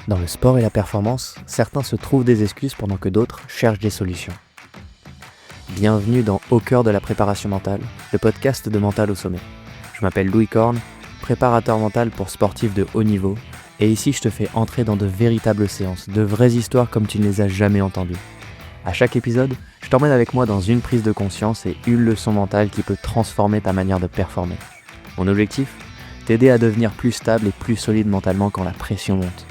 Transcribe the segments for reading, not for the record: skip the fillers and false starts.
Dans le sport et la performance, certains se trouvent des excuses pendant que d'autres cherchent des solutions. Bienvenue dans Au cœur de la préparation mentale, le podcast de Mental au sommet. Je m'appelle Louis Korn, préparateur mental pour sportifs de haut niveau, et ici je te fais entrer dans de véritables séances, de vraies histoires comme tu ne les as jamais entendues. À chaque épisode, je t'emmène avec moi dans une prise de conscience et une leçon mentale qui peut transformer ta manière de performer. Mon objectif ? T'aider à devenir plus stable et plus solide mentalement quand la pression monte.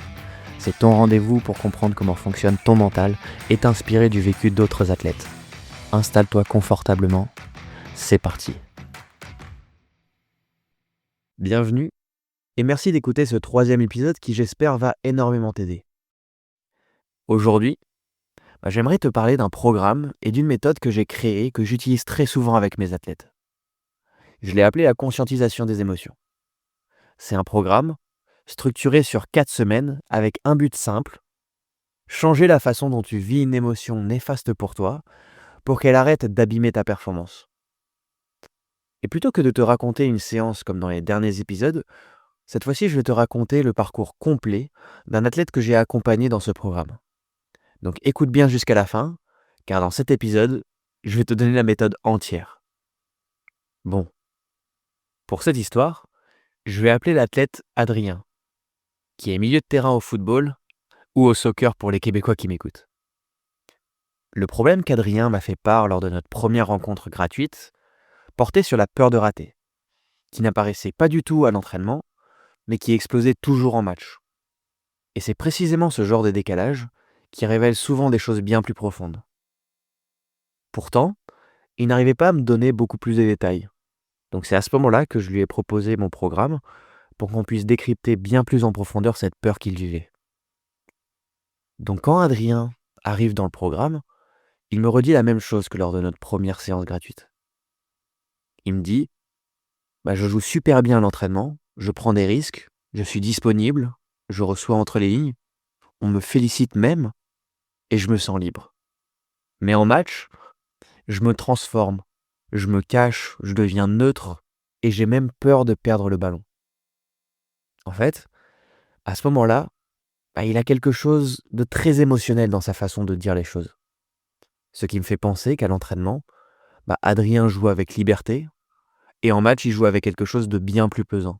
C'est ton rendez-vous pour comprendre comment fonctionne ton mental et t'inspirer du vécu d'autres athlètes. Installe-toi confortablement, c'est parti. Bienvenue et merci d'écouter ce 3e épisode qui j'espère va énormément t'aider. Aujourd'hui, j'aimerais te parler d'un programme et d'une méthode que j'ai créée et que j'utilise très souvent avec mes athlètes. Je l'ai appelé la conscientisation des émotions. C'est un programme structuré sur 4 semaines avec un but simple: changer la façon dont tu vis une émotion néfaste pour toi pour qu'elle arrête d'abîmer ta performance. Et plutôt que de te raconter une séance comme dans les derniers épisodes, cette fois-ci je vais te raconter le parcours complet d'un athlète que j'ai accompagné dans ce programme. Donc écoute bien jusqu'à la fin, car dans cet épisode, je vais te donner la méthode entière. Bon, pour cette histoire, je vais appeler l'athlète Adrien, qui est milieu de terrain au football ou au soccer pour les Québécois qui m'écoutent. Le problème qu'Adrien m'a fait part lors de notre première rencontre gratuite portait sur la peur de rater, qui n'apparaissait pas du tout à l'entraînement, mais qui explosait toujours en match. Et c'est précisément ce genre de décalage qui révèle souvent des choses bien plus profondes. Pourtant, il n'arrivait pas à me donner beaucoup plus de détails. Donc c'est à ce moment-là que je lui ai proposé mon programme pour qu'on puisse décrypter bien plus en profondeur cette peur qu'il vivait. Donc quand Adrien arrive dans le programme, il me redit la même chose que lors de notre première séance gratuite. Il me dit « Je joue super bien à l'entraînement, je prends des risques, je suis disponible, je reçois entre les lignes, on me félicite même et je me sens libre. Mais en match, je me transforme, je me cache, je deviens neutre et j'ai même peur de perdre le ballon. » En fait, à ce moment-là, il a quelque chose de très émotionnel dans sa façon de dire les choses. Ce qui me fait penser qu'à l'entraînement, Adrien joue avec liberté et en match, il joue avec quelque chose de bien plus pesant.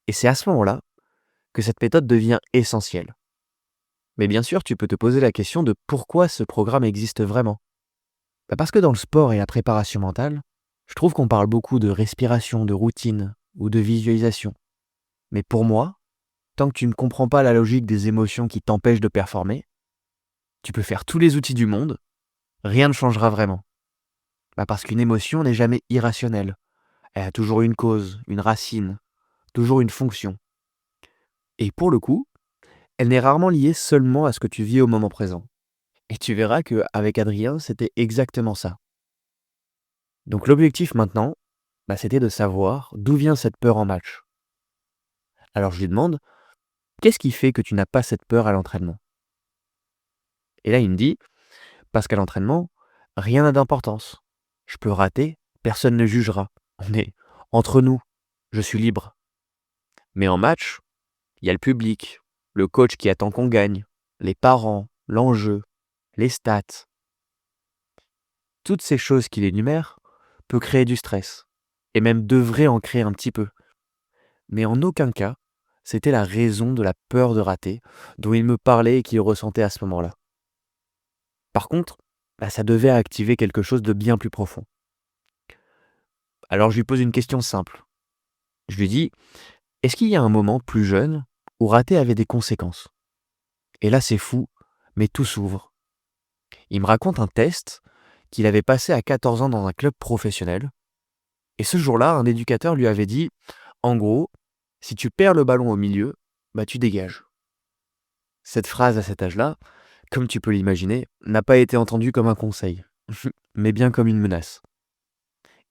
Et c'est à ce moment-là que cette méthode devient essentielle. Mais bien sûr, tu peux te poser la question de pourquoi ce programme existe vraiment. Parce que dans le sport et la préparation mentale, je trouve qu'on parle beaucoup de respiration, de routine ou de visualisation. Mais pour moi, tant que tu ne comprends pas la logique des émotions qui t'empêchent de performer, tu peux faire tous les outils du monde, rien ne changera vraiment. Parce qu'une émotion n'est jamais irrationnelle. Elle a toujours une cause, une racine, toujours une fonction. Et pour le coup, elle n'est rarement liée seulement à ce que tu vis au moment présent. Et tu verras qu'avec Adrien, c'était exactement ça. Donc l'objectif maintenant, c'était de savoir d'où vient cette peur en match. Alors je lui demande, qu'est-ce qui fait que tu n'as pas cette peur à l'entraînement ? Et là il me dit, parce qu'à l'entraînement, rien n'a d'importance. Je peux rater, personne ne jugera. On est entre nous, je suis libre. Mais en match, il y a le public, le coach qui attend qu'on gagne, les parents, l'enjeu, les stats. Toutes ces choses qu'il énumère peuvent créer du stress, et même devraient en créer un petit peu. Mais en aucun cas, c'était la raison de la peur de rater dont il me parlait et qu'il ressentait à ce moment-là. Par contre, ça devait activer quelque chose de bien plus profond. Alors je lui pose une question simple. Je lui dis, est-ce qu'il y a un moment plus jeune où rater avait des conséquences ? Et là c'est fou, mais tout s'ouvre. Il me raconte un test qu'il avait passé à 14 ans dans un club professionnel. Et ce jour-là, un éducateur lui avait dit, en gros, si tu perds le ballon au milieu, tu dégages. Cette phrase à cet âge-là, comme tu peux l'imaginer, n'a pas été entendue comme un conseil, mais bien comme une menace.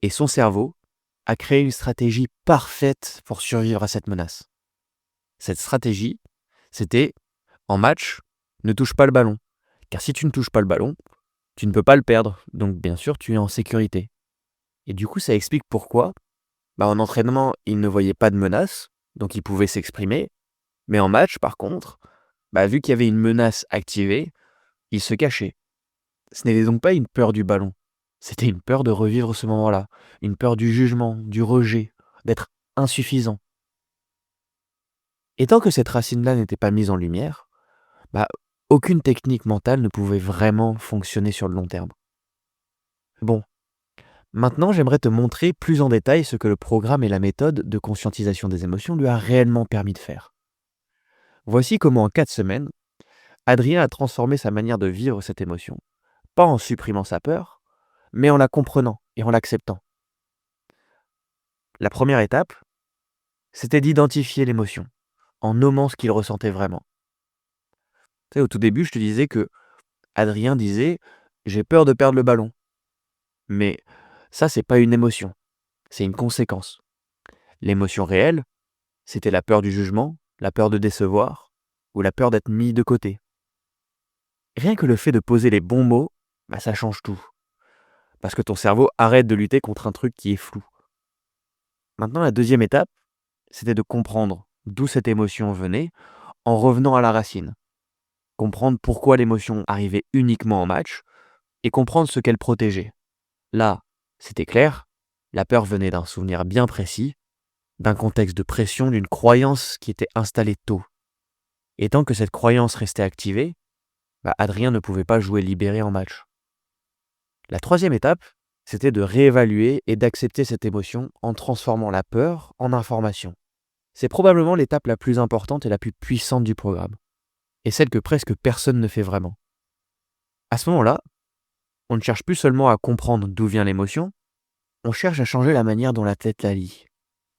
Et son cerveau a créé une stratégie parfaite pour survivre à cette menace. Cette stratégie, c'était, en match, ne touche pas le ballon. Car si tu ne touches pas le ballon, tu ne peux pas le perdre, donc bien sûr tu es en sécurité. Et du coup ça explique pourquoi, en entraînement il ne voyait pas de menace, donc il pouvait s'exprimer, Mais en match, par contre, vu qu'il y avait une menace activée, il se cachait. Ce n'était donc pas une peur du ballon, c'était une peur de revivre ce moment-là, une peur du jugement, du rejet, d'être insuffisant. Et tant que cette racine-là n'était pas mise en lumière, bah, aucune technique mentale ne pouvait vraiment fonctionner sur le long terme. Bon, maintenant j'aimerais te montrer plus en détail ce que le programme et la méthode de conscientisation des émotions lui a réellement permis de faire. Voici comment en 4 semaines, Adrien a transformé sa manière de vivre cette émotion, pas en supprimant sa peur, mais en la comprenant et en l'acceptant. La première étape, c'était d'identifier l'émotion, en nommant ce qu'il ressentait vraiment. Tu sais, au tout début, je te disais que Adrien disait: «J'ai peur de perdre le ballon». Mais ça, c'est pas une émotion, c'est une conséquence. L'émotion réelle, c'était la peur du jugement, la peur de décevoir ou la peur d'être mis de côté. Rien que le fait de poser les bons mots, ça change tout. Parce que ton cerveau arrête de lutter contre un truc qui est flou. Maintenant, la deuxième étape, c'était de comprendre d'où cette émotion venait en revenant à la racine. Comprendre pourquoi l'émotion arrivait uniquement en match et comprendre ce qu'elle protégeait. Là, c'était clair, la peur venait d'un souvenir bien précis, d'un contexte de pression, d'une croyance qui était installée tôt. Et tant que cette croyance restait activée, Adrien ne pouvait pas jouer libéré en match. La troisième étape, c'était de réévaluer et d'accepter cette émotion en transformant la peur en information. C'est probablement l'étape la plus importante et la plus puissante du programme, et celle que presque personne ne fait vraiment. À ce moment-là, on ne cherche plus seulement à comprendre d'où vient l'émotion, on cherche à changer la manière dont la tête la lit,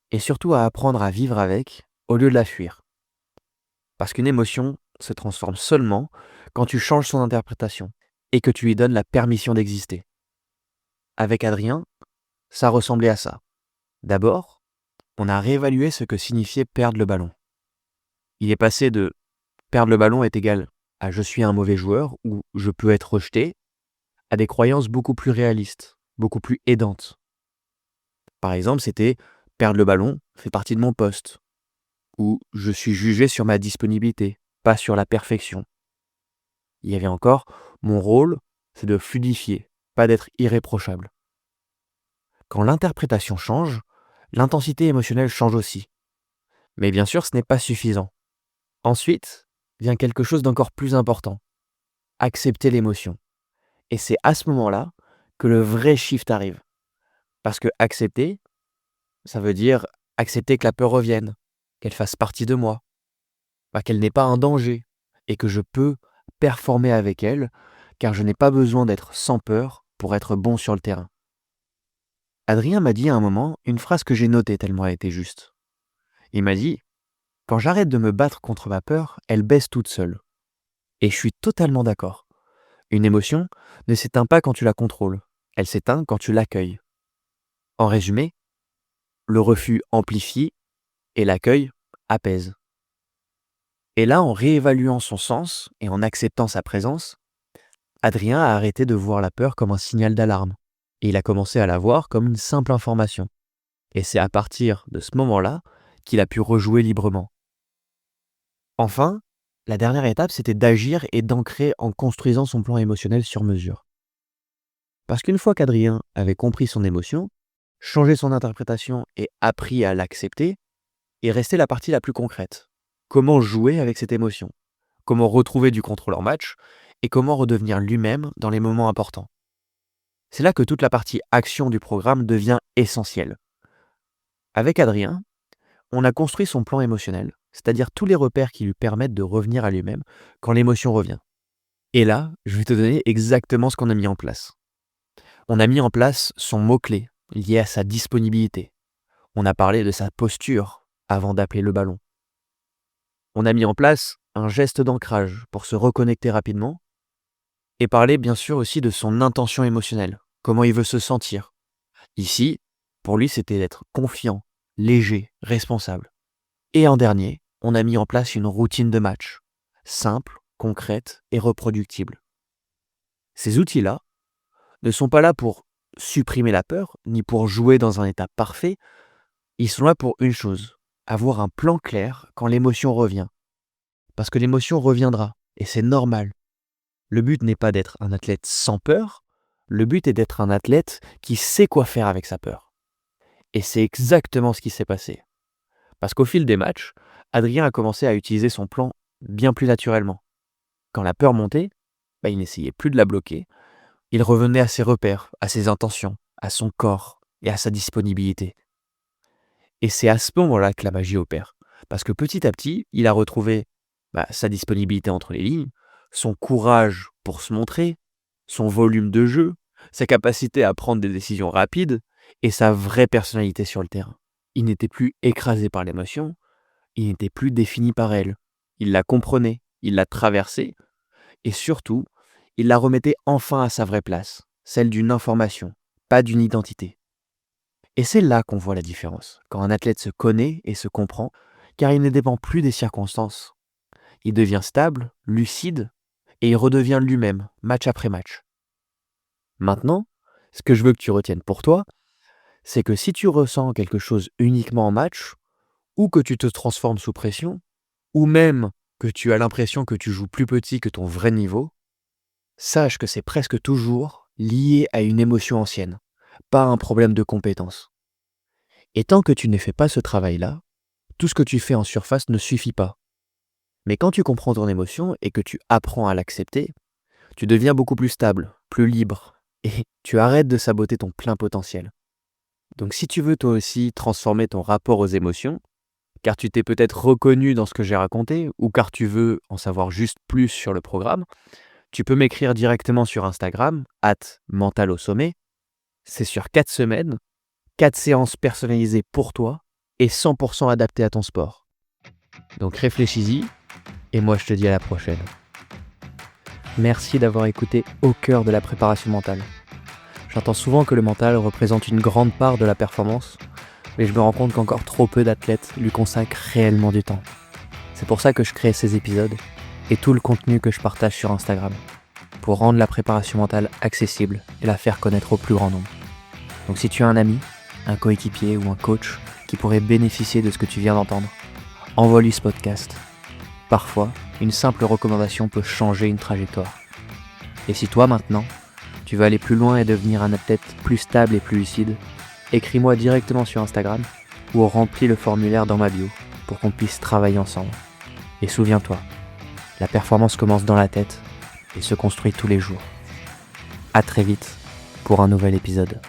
et surtout à apprendre à vivre avec au lieu de la fuir. Parce qu'une émotion se transforme seulement quand tu changes son interprétation et que tu lui donnes la permission d'exister. Avec Adrien, ça ressemblait à ça. D'abord, on a réévalué ce que signifiait perdre le ballon. Il est passé de perdre le ballon est égal à je suis un mauvais joueur ou je peux être rejeté à des croyances beaucoup plus réalistes, beaucoup plus aidantes. Par exemple, c'était perdre le ballon fait partie de mon poste ou je suis jugé sur ma disponibilité, pas sur la perfection. Il y avait encore mon rôle, c'est de fluidifier, pas d'être irréprochable. Quand l'interprétation change, l'intensité émotionnelle change aussi. Mais bien sûr, ce n'est pas suffisant. Ensuite, vient quelque chose d'encore plus important. Accepter l'émotion. Et c'est à ce moment-là que le vrai shift arrive. Parce que accepter, ça veut dire accepter que la peur revienne, qu'elle fasse partie de moi, qu'elle n'est pas un danger, et que je peux performer avec elle, car je n'ai pas besoin d'être sans peur pour être bon sur le terrain. Adrien m'a dit à un moment une phrase que j'ai notée tellement elle était juste. Il m'a dit: «Quand j'arrête de me battre contre ma peur, elle baisse toute seule». Et je suis totalement d'accord. Une émotion ne s'éteint pas quand tu la contrôles, elle s'éteint quand tu l'accueilles. En résumé, le refus amplifie et l'accueil apaise. Et là, en réévaluant son sens et en acceptant sa présence, Adrien a arrêté de voir la peur comme un signal d'alarme, et il a commencé à la voir comme une simple information. Et c'est à partir de ce moment-là qu'il a pu rejouer librement. Enfin, la dernière étape, c'était d'agir et d'ancrer en construisant son plan émotionnel sur mesure. Parce qu'une fois qu'Adrien avait compris son émotion, changé son interprétation et appris à l'accepter, il restait la partie la plus concrète. Comment jouer avec cette émotion? Comment retrouver du contrôle en match? Et comment redevenir lui-même dans les moments importants? C'est là que toute la partie action du programme devient essentielle. Avec Adrien, on a construit son plan émotionnel, c'est-à-dire tous les repères qui lui permettent de revenir à lui-même quand l'émotion revient. Et là, je vais te donner exactement ce qu'on a mis en place. On a mis en place son mot-clé lié à sa disponibilité. On a parlé de sa posture avant d'appeler le ballon. On a mis en place un geste d'ancrage pour se reconnecter rapidement et parler bien sûr aussi de son intention émotionnelle, comment il veut se sentir. Ici, pour lui, c'était d'être confiant, léger, responsable. Et en dernier, on a mis en place une routine de match, simple, concrète et reproductible. Ces outils-là ne sont pas là pour supprimer la peur, ni pour jouer dans un état parfait, ils sont là pour une chose, avoir un plan clair quand l'émotion revient, parce que l'émotion reviendra, et c'est normal. Le but n'est pas d'être un athlète sans peur, le but est d'être un athlète qui sait quoi faire avec sa peur. Et c'est exactement ce qui s'est passé. Parce qu'au fil des matchs, Adrien a commencé à utiliser son plan bien plus naturellement. Quand la peur montait, il n'essayait plus de la bloquer, il revenait à ses repères, à ses intentions, à son corps et à sa disponibilité. Et c'est à ce moment-là que la magie opère. Parce que petit à petit, il a retrouvé sa disponibilité entre les lignes, son courage pour se montrer, son volume de jeu, sa capacité à prendre des décisions rapides et sa vraie personnalité sur le terrain. Il n'était plus écrasé par l'émotion, il n'était plus défini par elle. Il la comprenait, il la traversait et surtout, il la remettait enfin à sa vraie place, celle d'une information, pas d'une identité. Et c'est là qu'on voit la différence, quand un athlète se connaît et se comprend, car il ne dépend plus des circonstances. Il devient stable, lucide, et il redevient lui-même, match après match. Maintenant, ce que je veux que tu retiennes pour toi, c'est que si tu ressens quelque chose uniquement en match, ou que tu te transformes sous pression, ou même que tu as l'impression que tu joues plus petit que ton vrai niveau, sache que c'est presque toujours lié à une émotion ancienne, pas un problème de compétence. Et tant que tu ne fais pas ce travail-là, tout ce que tu fais en surface ne suffit pas. Mais quand tu comprends ton émotion et que tu apprends à l'accepter, tu deviens beaucoup plus stable, plus libre, et tu arrêtes de saboter ton plein potentiel. Donc si tu veux toi aussi transformer ton rapport aux émotions, car tu t'es peut-être reconnu dans ce que j'ai raconté, ou car tu veux en savoir juste plus sur le programme, tu peux m'écrire directement sur Instagram, @mentalaussommet. C'est sur 4 semaines, 4 séances personnalisées pour toi et 100% adaptées à ton sport. Donc réfléchis-y, et moi je te dis à la prochaine. Merci d'avoir écouté Au cœur de la préparation mentale. J'entends souvent que le mental représente une grande part de la performance, mais je me rends compte qu'encore trop peu d'athlètes lui consacrent réellement du temps. C'est pour ça que je crée ces épisodes et tout le contenu que je partage sur Instagram, pour rendre la préparation mentale accessible et la faire connaître au plus grand nombre. Donc si tu as un ami, un coéquipier ou un coach qui pourrait bénéficier de ce que tu viens d'entendre, envoie-lui ce podcast. Parfois, une simple recommandation peut changer une trajectoire. Et si toi maintenant, tu veux aller plus loin et devenir un athlète plus stable et plus lucide, écris-moi directement sur Instagram ou remplis le formulaire dans ma bio pour qu'on puisse travailler ensemble. Et souviens-toi, la performance commence dans la tête et se construit tous les jours. À très vite pour un nouvel épisode.